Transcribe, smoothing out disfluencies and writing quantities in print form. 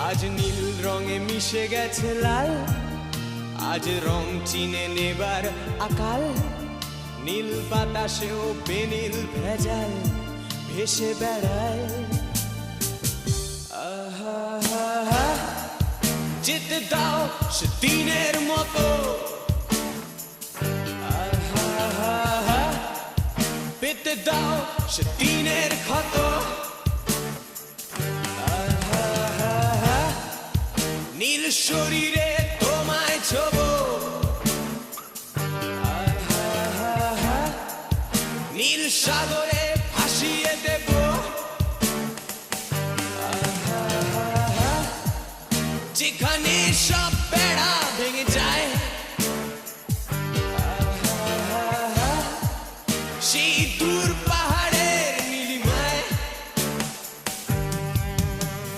আজ নীল রঙে মিশে গেছে লাল, আজ রং চিনে নেবার আকাল। নীল বাতাসেও বেনীল ভেজাল ভেসে বেড়ায়। আহা, যেতে দাও সে দিনের মতো। আহা, পেতে দাও সে দিনের ক্ষত। আহা, নীল শরীরে তোমায় ছোব। আহা, নীল সাগরে ভাসিয়ে দেব। যেখানে সব